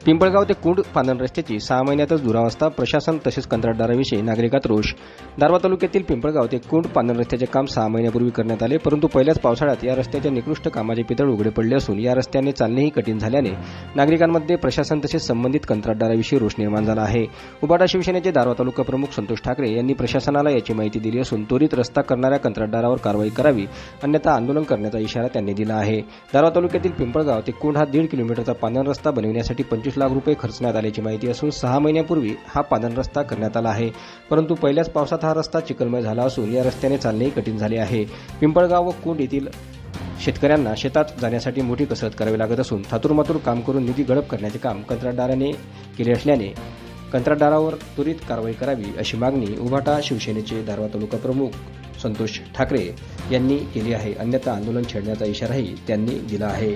पिंपळगाव ते कुंड पांधरण रस्त्याची 6 महिन्यातच दुरावस्था, प्रशासन तसेच कंत्राटदाराविषयी नागरिकात रोष. दारव्हा तालुक्यातील पिंपळगाव ते कुंड पांधरण रस्त्याचे काम 6 महिन्यापूर्वी करण्यात आले, परंतु पहिल्याच पावसाळ्यात या रस्त्याच्या निकृष्ट कामाचे पितळ उघडे पडले असून या रस्त्याने चालणेही कठीण झाल्याने नागरिकांमध्ये प्रशासन तसेच संबंधित कंत्राटदाराविषयी रोष निर्माण झाला आहे. उबाटा शिवसेनेचे दारव्हा तालुका प्रमुख संतोष ठाकरे यांनी प्रशासनाला याची माहिती दिली असून त्वरित रस्ता करणाऱ्या कंत्राटदारावर कारवाई करावी, अन्यथा आंदोलन करण्याचा इशारा त्यांनी दिला आहे. दारव्हा तालुक्यातील पिंपळगाव ते कुंड हा 1.5 किलोमीटरचा पांधरण रस्ता बनविण्यासाठी 25 लाख रुपये खर्चण्यात आल्याची माहिती असून 6 महिन्यापूर्वी हा पांधरण रस्ता करण्यात आला आहे, परंतु पहिल्याच पावसात हा रस्ता चिखलमय झाला असून या रस्त्याने चालणेही कठीण झाले आहे. पिंपळगाव व कुंड येथील शेतकऱ्यांना शेतात जाण्यासाठी मोठी कसरत करावी लागत असून थातुरमातुर काम करून निधी गडप करण्याचे काम कंत्राटदाराने केले असल्याने कंत्राटदारावर त्वरित कारवाई करावी अशी मागणी उबाटा शिवसेनेचे दारव्हा तालुका प्रमुख संतोष ठाकरे यांनी केली आहे, अन्यथा आंदोलन छेडण्याचा इशाराही त्यांनी दिला आहे.